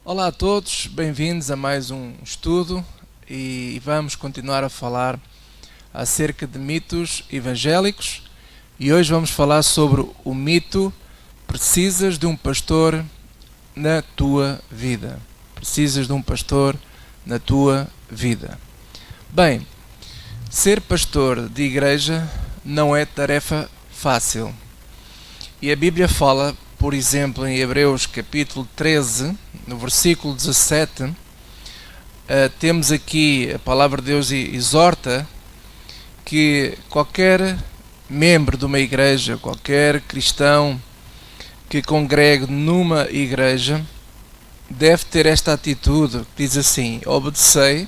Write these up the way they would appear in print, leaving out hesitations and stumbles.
Olá a todos, bem-vindos a mais um estudo e vamos continuar a falar acerca de mitos evangélicos e hoje vamos falar sobre o mito precisas de um pastor na tua vida. Precisas de um pastor na tua vida. Bem, ser pastor de igreja não é tarefa fácil. E a Bíblia fala, por exemplo, em Hebreus capítulo 13, no versículo 17, temos aqui a palavra de Deus exorta que qualquer membro de uma igreja, qualquer cristão que congregue numa igreja, deve ter esta atitude, que diz assim: obedecei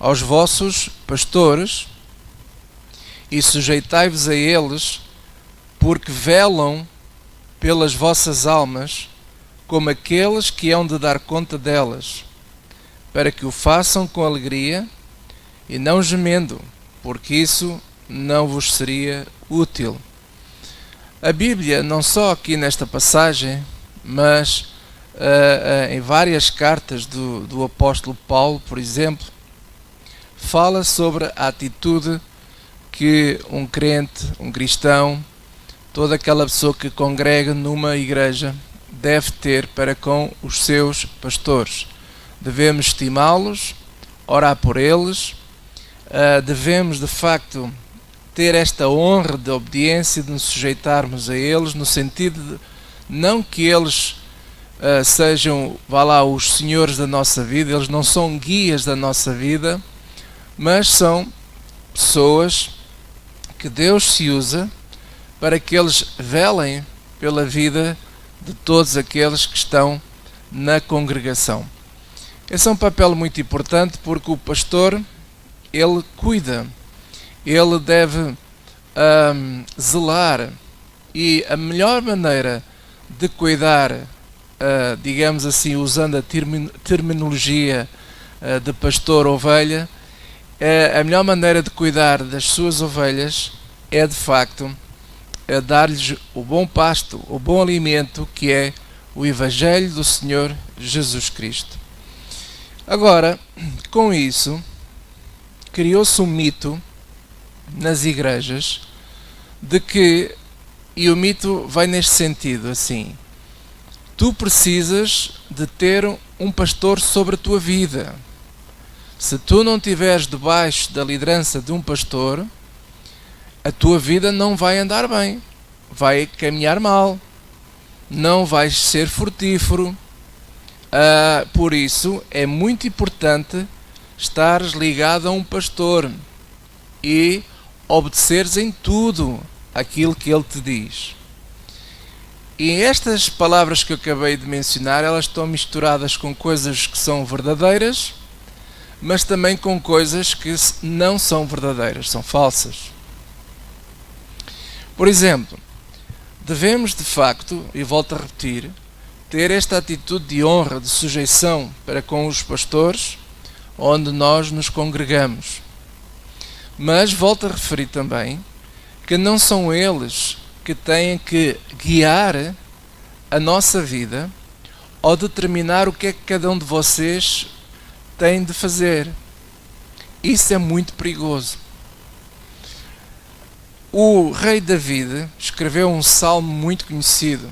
aos vossos pastores e sujeitai-vos a eles, porque velam pelas vossas almas, como aqueles que hão de dar conta delas, para que o façam com alegria e não gemendo, porque isso não vos seria útil. A Bíblia, não só aqui nesta passagem, mas em várias cartas do apóstolo Paulo, por exemplo, fala sobre a atitude que um crente, um cristão, toda aquela pessoa que congrega numa igreja deve ter para com os seus pastores. Devemos estimá-los, orar por eles, devemos de facto ter esta honra de obediência, de nos sujeitarmos a eles, no sentido de não que eles sejam, os senhores da nossa vida, eles não são guias da nossa vida, mas são pessoas que Deus se usa para que eles velem pela vida de todos aqueles que estão na congregação. Esse é um papel muito importante porque o pastor, ele cuida, ele deve zelar, e a melhor maneira de cuidar, digamos assim, usando a terminologia de pastor-ovelha, a melhor maneira de cuidar das suas ovelhas é de facto dar-lhes o bom pasto, o bom alimento, que é o Evangelho do Senhor Jesus Cristo. Agora, com isso, criou-se um mito nas igrejas de que, e o mito vai neste sentido, assim: tu precisas de ter um pastor sobre a tua vida. Se tu não estiveres debaixo da liderança de um pastor, a tua vida não vai andar bem, vai caminhar mal, não vais ser frutífero. Por isso é muito importante estares ligado a um pastor e obedeceres em tudo aquilo que ele te diz. E estas palavras que eu acabei de mencionar, elas estão misturadas com coisas que são verdadeiras, mas também com coisas que não são verdadeiras, são falsas. Por exemplo, devemos de facto, e volto a repetir, ter esta atitude de honra, de sujeição para com os pastores onde nós nos congregamos. Mas volto a referir também que não são eles que têm que guiar a nossa vida ou determinar o que é que cada um de vocês tem de fazer. Isso é muito perigoso. O rei David escreveu um salmo muito conhecido,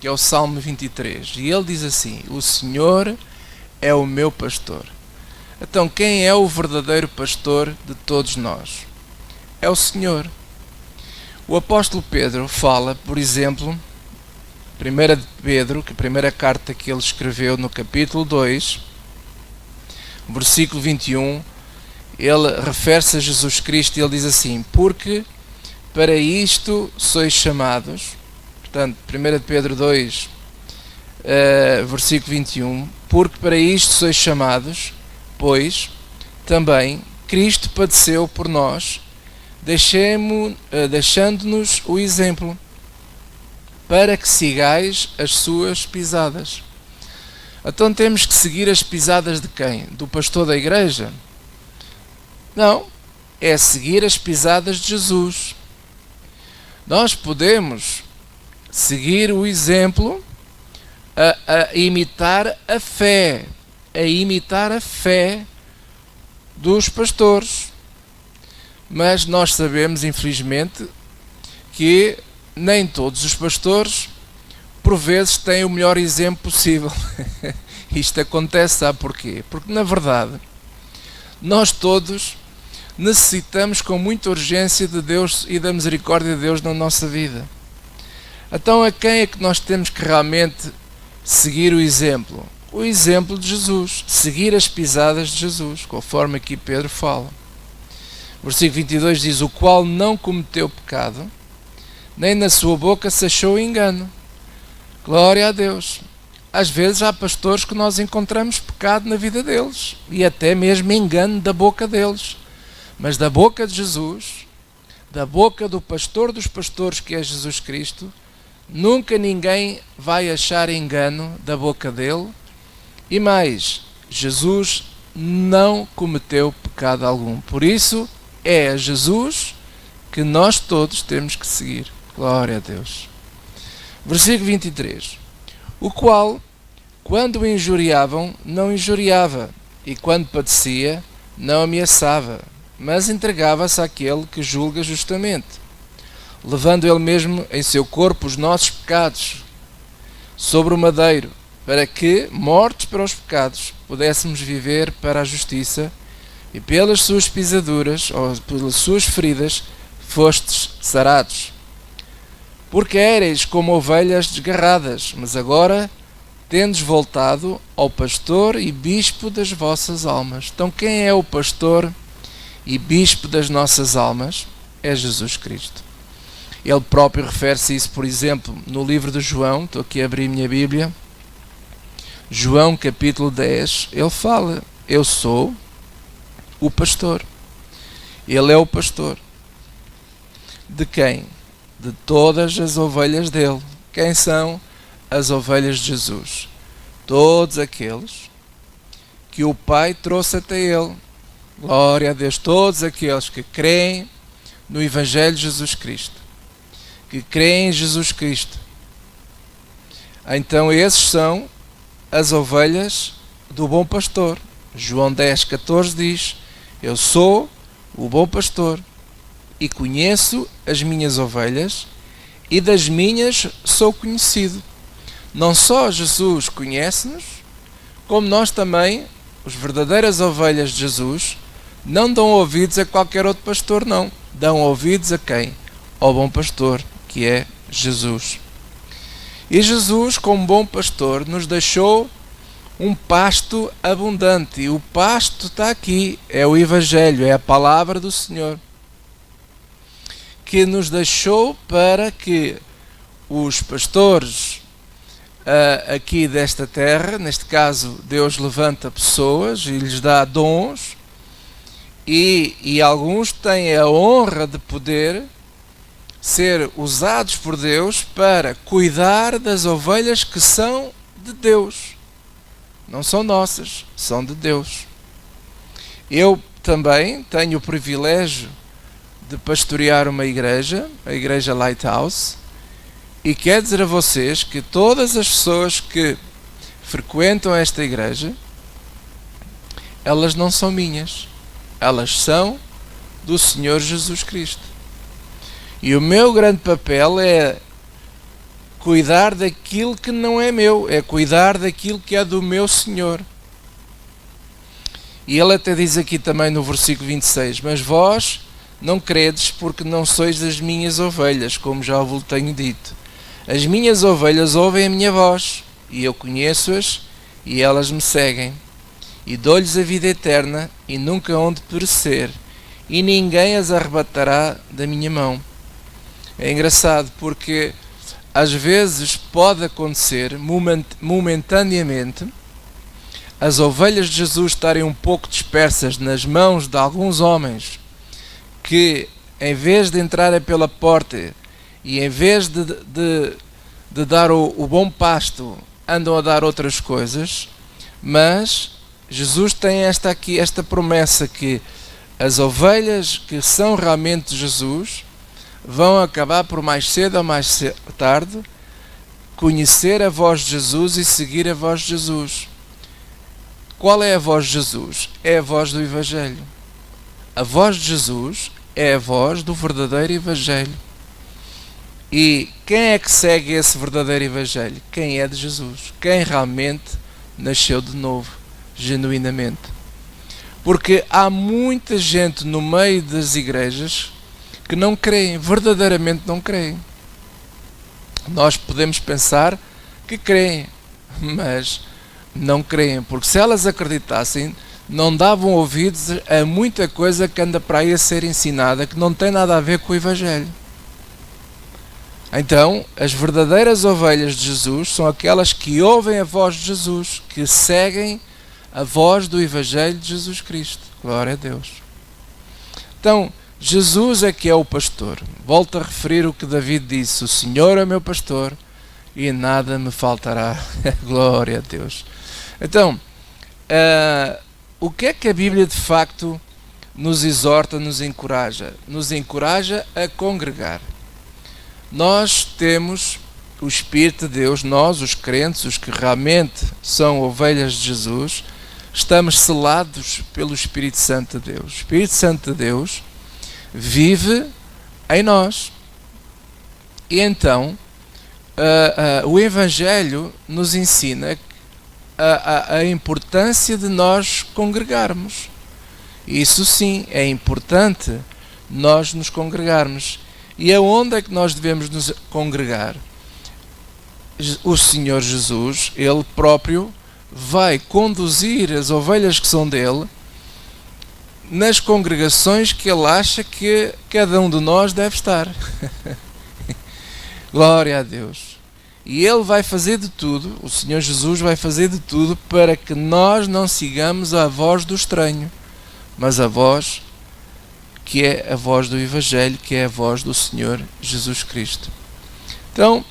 que é o Salmo 23, e ele diz assim: o Senhor é o meu pastor. Então, quem é o verdadeiro pastor de todos nós? É o Senhor. O apóstolo Pedro fala, por exemplo, 1 de Pedro, que a primeira carta que ele escreveu, no capítulo 2, versículo 21, ele refere-se a Jesus Cristo e ele diz assim: porque para isto sois chamados. Portanto, 1 de Pedro 2, versículo 21, porque para isto sois chamados, pois também Cristo padeceu por nós, deixando-nos o exemplo, para que sigais as suas pisadas. Então temos que seguir as pisadas de quem? Do pastor da igreja? Não, é seguir as pisadas de Jesus. Nós podemos seguir o exemplo a imitar a fé, dos pastores. Mas nós sabemos, infelizmente, que nem todos os pastores, por vezes, têm o melhor exemplo possível. Isto acontece, sabe porquê? Porque, na verdade, nós todos necessitamos com muita urgência de Deus e da misericórdia de Deus na nossa vida. Então, a quem é que nós temos que realmente seguir o exemplo? O exemplo de Jesus, seguir as pisadas de Jesus, conforme aqui Pedro fala. O versículo 22 diz: o qual não cometeu pecado, nem na sua boca se achou engano. Glória a Deus. Às vezes há pastores que nós encontramos pecado na vida deles, e até mesmo engano da boca deles. Mas da boca de Jesus, da boca do pastor dos pastores, que é Jesus Cristo, nunca ninguém vai achar engano da boca dele. E mais, Jesus não cometeu pecado algum. Por isso, é a Jesus que nós todos temos que seguir. Glória a Deus. Versículo 23. O qual, quando o injuriavam, não injuriava, e quando padecia, não ameaçava, mas entregava-se àquele que julga justamente, levando ele mesmo em seu corpo os nossos pecados sobre o madeiro, para que, mortos para os pecados, pudéssemos viver para a justiça, e pelas suas pisaduras, ou pelas suas feridas, fostes sarados. Porque éreis como ovelhas desgarradas, mas agora tendes voltado ao pastor e bispo das vossas almas. Então quem é o pastor e bispo das nossas almas? É Jesus Cristo. Ele próprio refere-se a isso, por exemplo, no livro de João. Estou aqui a abrir minha Bíblia. João capítulo 10, ele fala: eu sou o pastor. Ele é o pastor. De quem? De todas as ovelhas dele. Quem são as ovelhas de Jesus? Todos aqueles que o Pai trouxe até ele. Glória a Deus. Todos aqueles que creem no Evangelho de Jesus Cristo, que creem em Jesus Cristo. Então esses são as ovelhas do bom pastor. João 10, 14 diz: eu sou o bom pastor e conheço as minhas ovelhas, e das minhas sou conhecido. Não só Jesus conhece-nos, como nós também, as verdadeiras ovelhas de Jesus, não dão ouvidos a qualquer outro pastor, não. Dão ouvidos a quem? Ao bom pastor, que é Jesus. E Jesus, como bom pastor, nos deixou um pasto abundante. E o pasto está aqui, é o Evangelho, é a palavra do Senhor, que nos deixou para que os pastores aqui desta terra, neste caso Deus levanta pessoas e lhes dá dons, e alguns têm a honra de poder ser usados por Deus para cuidar das ovelhas que são de Deus. Não são nossas, são de Deus. Eu também tenho o privilégio de pastorear uma igreja, a Igreja Lighthouse, e quero dizer a vocês que todas as pessoas que frequentam esta igreja, elas não são minhas, elas são do Senhor Jesus Cristo. E o meu grande papel é cuidar daquilo que não é meu, é cuidar daquilo que é do meu Senhor. E ele até diz aqui também no versículo 26, mas vós não credes porque não sois das minhas ovelhas, como já vos tenho dito. As minhas ovelhas ouvem a minha voz, e eu conheço-as, e elas me seguem. E dou-lhes a vida eterna, e nunca hão de perecer, e ninguém as arrebatará da minha mão. É engraçado porque às vezes pode acontecer, momentaneamente, as ovelhas de Jesus estarem um pouco dispersas nas mãos de alguns homens que, em vez de entrarem pela porta e em vez de dar o bom pasto, andam a dar outras coisas. Mas Jesus tem esta promessa que as ovelhas que são realmente de Jesus vão acabar por mais cedo ou mais tarde conhecer a voz de Jesus e seguir a voz de Jesus. Qual é a voz de Jesus? É a voz do Evangelho. A voz de Jesus é a voz do verdadeiro Evangelho. E quem é que segue esse verdadeiro Evangelho? Quem é de Jesus. Quem realmente nasceu de novo, genuinamente. Porque há muita gente no meio das igrejas que não creem, verdadeiramente não creem. Nós podemos pensar que creem, mas não creem, porque se elas acreditassem, não davam ouvidos a muita coisa que anda para aí a ser ensinada, que não tem nada a ver com o Evangelho. Então, as verdadeiras ovelhas de Jesus são aquelas que ouvem a voz de Jesus, que seguem a voz do Evangelho de Jesus Cristo. Glória a Deus. Então, Jesus é que é o pastor. Volto a referir o que David disse: o Senhor é meu pastor e nada me faltará. Glória a Deus. Então, o que é que a Bíblia de facto nos exorta, nos encoraja? Nos encoraja a congregar. Nós temos o Espírito de Deus, nós, os crentes, os que realmente são ovelhas de Jesus, estamos selados pelo Espírito Santo de Deus. O Espírito Santo de Deus vive em nós. E então, o Evangelho nos ensina a importância de nós congregarmos. Isso sim, é importante nós nos congregarmos. E aonde é que nós devemos nos congregar? O Senhor Jesus, Ele próprio, vai conduzir as ovelhas que são dele nas congregações que Ele acha que cada um de nós deve estar. Glória a Deus. E Ele vai fazer de tudo, o Senhor Jesus vai fazer de tudo para que nós não sigamos a voz do estranho, mas a voz que é a voz do Evangelho, que é a voz do Senhor Jesus Cristo. Então,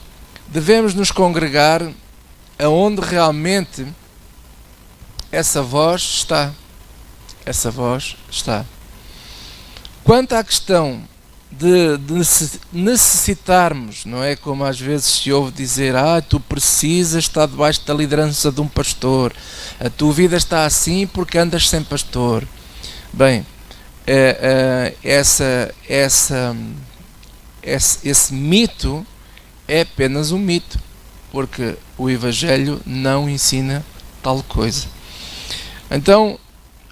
devemos nos congregar aonde realmente essa voz está. Essa voz está. Quanto à questão de necessitarmos, não é? Como às vezes se ouve dizer: tu precisas estar debaixo da liderança de um pastor, a tua vida está assim porque andas sem pastor. Bem, esse mito é apenas um mito, porque o Evangelho não ensina tal coisa. Então,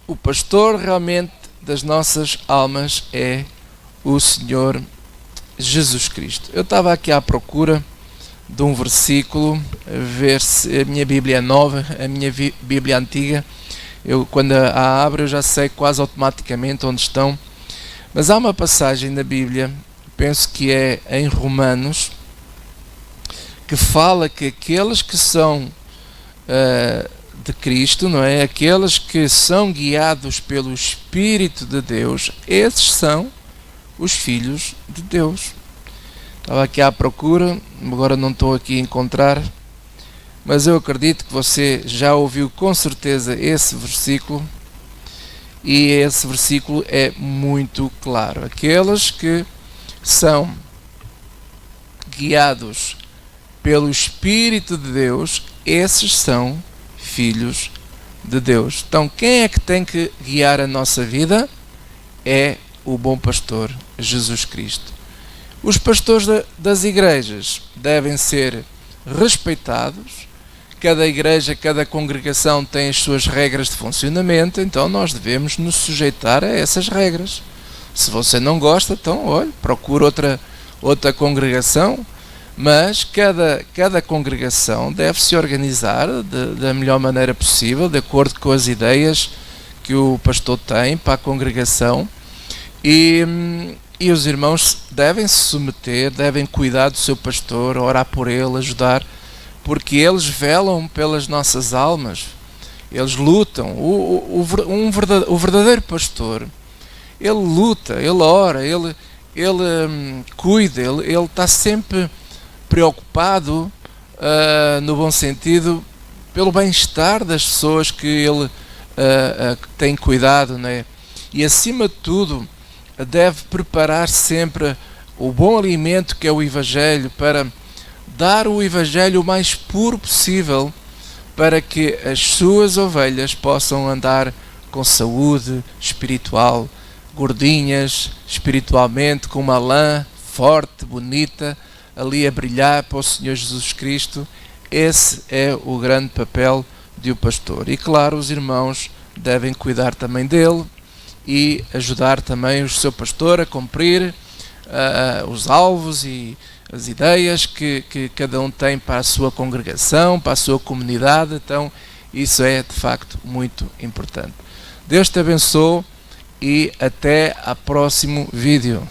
o pastor realmente das nossas almas é o Senhor Jesus Cristo. Eu estava aqui à procura de um versículo, a ver se a minha Bíblia é nova, a minha Bíblia antiga. Eu, quando a abro, eu já sei quase automaticamente onde estão. Mas há uma passagem na Bíblia, penso que é em Romanos, que fala que aqueles que são de Cristo, não é? Aqueles que são guiados pelo Espírito de Deus, esses são os filhos de Deus. Estava aqui à procura, agora não estou aqui a encontrar, mas eu acredito que você já ouviu com certeza esse versículo, e esse versículo é muito claro. Aqueles que são guiados pelo Espírito de Deus, esses são filhos de Deus. Então, quem é que tem que guiar a nossa vida? É o bom pastor, Jesus Cristo. Os pastores das igrejas devem ser respeitados. Cada igreja, cada congregação tem as suas regras de funcionamento, então nós devemos nos sujeitar a essas regras. Se você não gosta, então, olha, procure outra congregação, mas cada congregação deve se organizar da melhor maneira possível, de acordo com as ideias que o pastor tem para a congregação, e os irmãos devem se submeter, devem cuidar do seu pastor, orar por ele, ajudar, porque eles velam pelas nossas almas, eles lutam. O verdadeiro pastor, ele luta, ele ora, ele cuida, ele está sempre preocupado, no bom sentido, pelo bem-estar das pessoas que ele tem cuidado, não é? E acima de tudo deve preparar sempre o bom alimento que é o Evangelho, para dar o Evangelho o mais puro possível para que as suas ovelhas possam andar com saúde espiritual, gordinhas espiritualmente, com uma lã forte, bonita, ali a brilhar para o Senhor Jesus Cristo. Esse é o grande papel de um pastor. E claro, os irmãos devem cuidar também dele e ajudar também o seu pastor a cumprir os alvos e as ideias que cada um tem para a sua congregação, para a sua comunidade. Então isso é de facto muito importante. Deus te abençoe e até ao próximo vídeo.